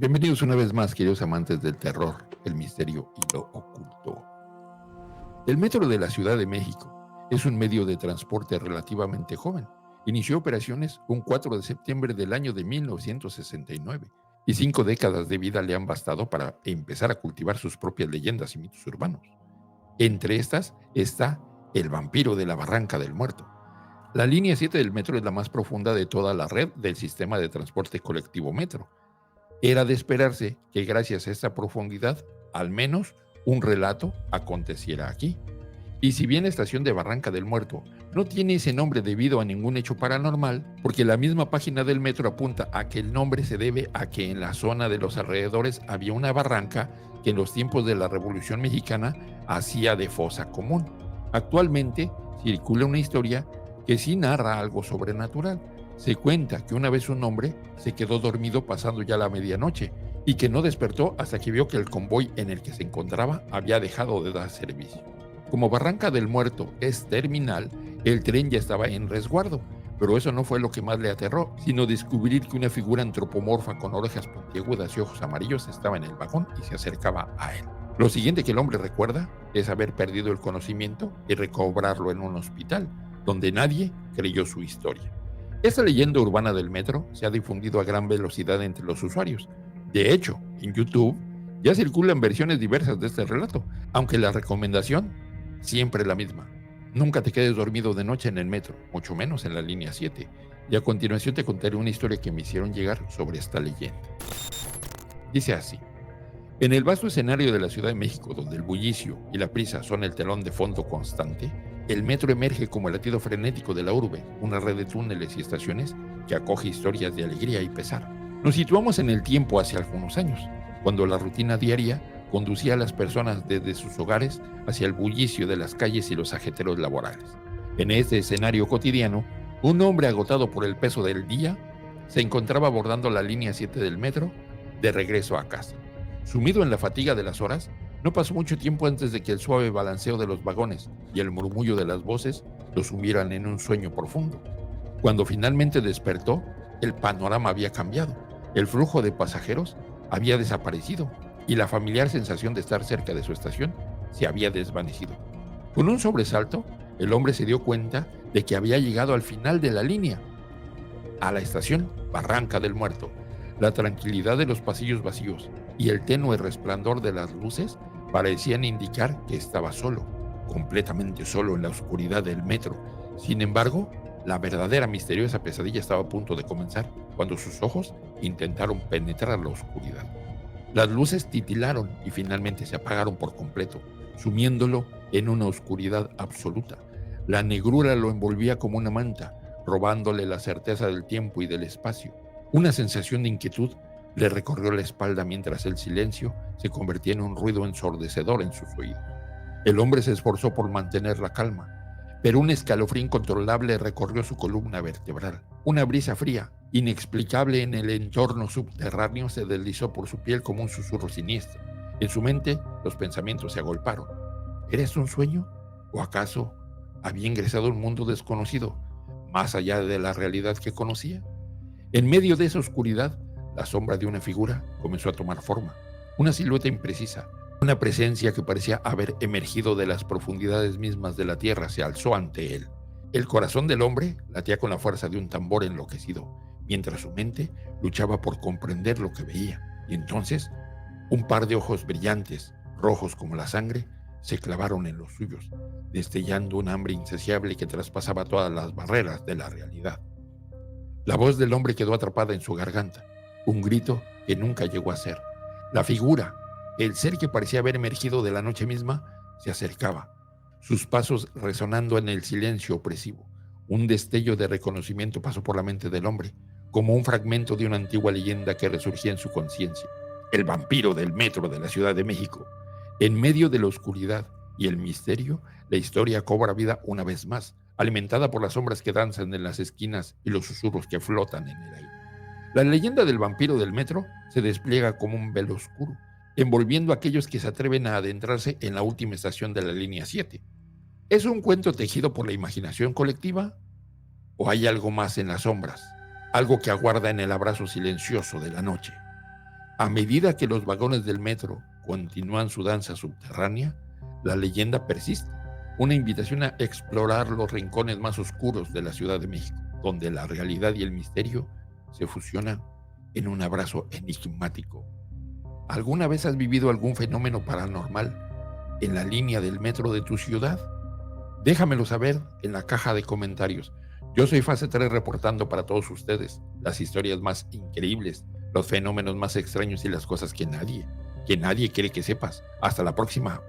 Bienvenidos una vez más, queridos amantes del terror, el misterio y lo oculto. El metro de la Ciudad de México es un medio de transporte relativamente joven. Inició operaciones un 4 de septiembre del año de 1969 y 5 décadas de vida le han bastado para empezar a cultivar sus propias leyendas y mitos urbanos. Entre estas está el vampiro de la Barranca del Muerto. La línea 7 del metro es la más profunda de toda la red del sistema de transporte colectivo metro. Era de esperarse que gracias a esta profundidad, al menos un relato aconteciera aquí. Y si bien la estación de Barranca del Muerto no tiene ese nombre debido a ningún hecho paranormal, porque la misma página del metro apunta a que el nombre se debe a que en la zona de los alrededores había una barranca que en los tiempos de la Revolución Mexicana hacía de fosa común. Actualmente circula una historia que sí narra algo sobrenatural. Se cuenta que una vez un hombre se quedó dormido pasando ya la medianoche y que no despertó hasta que vio que el convoy en el que se encontraba había dejado de dar servicio. Como Barranca del Muerto es terminal, el tren ya estaba en resguardo, pero eso no fue lo que más le aterró, sino descubrir que una figura antropomorfa con orejas puntiagudas y ojos amarillos estaba en el vagón y se acercaba a él. Lo siguiente que el hombre recuerda es haber perdido el conocimiento y recobrarlo en un hospital, donde nadie creyó su historia. Esta leyenda urbana del metro se ha difundido a gran velocidad entre los usuarios. De hecho, en YouTube ya circulan versiones diversas de este relato, aunque la recomendación siempre es la misma. Nunca te quedes dormido de noche en el metro, mucho menos en la línea 7. Y a continuación te contaré una historia que me hicieron llegar sobre esta leyenda. Dice así: en el vasto escenario de la Ciudad de México, donde el bullicio y la prisa son el telón de fondo constante, el metro emerge como el latido frenético de la urbe, una red de túneles y estaciones que acoge historias de alegría y pesar. Nos situamos en el tiempo hace algunos años, cuando la rutina diaria conducía a las personas desde sus hogares hacia el bullicio de las calles y los ajeteros laborales. En este escenario cotidiano, un hombre agotado por el peso del día se encontraba abordando la línea 7 del metro de regreso a casa. Sumido en la fatiga de las horas, no pasó mucho tiempo antes de que el suave balanceo de los vagones y el murmullo de las voces lo sumieran en un sueño profundo. Cuando finalmente despertó, el panorama había cambiado. El flujo de pasajeros había desaparecido y la familiar sensación de estar cerca de su estación se había desvanecido. Con un sobresalto, el hombre se dio cuenta de que había llegado al final de la línea, a la estación Barranca del Muerto. La tranquilidad de los pasillos vacíos y el tenue resplandor de las luces parecían indicar que estaba solo, completamente solo en la oscuridad del metro. Sin embargo, la verdadera misteriosa pesadilla estaba a punto de comenzar cuando sus ojos intentaron penetrar la oscuridad. Las luces titilaron y finalmente se apagaron por completo, sumiéndolo en una oscuridad absoluta. La negrura lo envolvía como una manta, robándole la certeza del tiempo y del espacio. Una sensación de inquietud le recorrió la espalda mientras el silencio se convertía en un ruido ensordecedor en sus oídos. El hombre se esforzó por mantener la calma, pero un escalofrío incontrolable recorrió su columna vertebral. Una brisa fría, inexplicable en el entorno subterráneo, se deslizó por su piel como un susurro siniestro. En su mente, los pensamientos se agolparon. ¿Era esto un sueño? ¿O acaso había ingresado a un mundo desconocido, más allá de la realidad que conocía? En medio de esa oscuridad, la sombra de una figura comenzó a tomar forma. Una silueta imprecisa, una presencia que parecía haber emergido de las profundidades mismas de la tierra se alzó ante él. El corazón del hombre latía con la fuerza de un tambor enloquecido, mientras su mente luchaba por comprender lo que veía. Y entonces, un par de ojos brillantes, rojos como la sangre, se clavaron en los suyos, destellando un hambre insaciable que traspasaba todas las barreras de la realidad. La voz del hombre quedó atrapada en su garganta, un grito que nunca llegó a ser. La figura, el ser que parecía haber emergido de la noche misma, se acercaba, sus pasos resonando en el silencio opresivo. Un destello de reconocimiento pasó por la mente del hombre, como un fragmento de una antigua leyenda que resurgía en su conciencia. El vampiro del metro de la Ciudad de México. En medio de la oscuridad y el misterio, la historia cobra vida una vez más, alimentada por las sombras que danzan en las esquinas y los susurros que flotan en el aire. La leyenda del vampiro del metro se despliega como un velo oscuro, envolviendo a aquellos que se atreven a adentrarse en la última estación de la línea 7. ¿Es un cuento tejido por la imaginación colectiva? ¿O hay algo más en las sombras? Algo que aguarda en el abrazo silencioso de la noche. A medida que los vagones del metro continúan su danza subterránea, la leyenda persiste. Una invitación a explorar los rincones más oscuros de la Ciudad de México, donde la realidad y el misterio se fusionan en un abrazo enigmático. ¿Alguna vez has vivido algún fenómeno paranormal en la línea del metro de tu ciudad? Déjamelo saber en la caja de comentarios. Yo soy Fase 3 reportando para todos ustedes las historias más increíbles, los fenómenos más extraños y las cosas que nadie quiere que sepas. Hasta la próxima.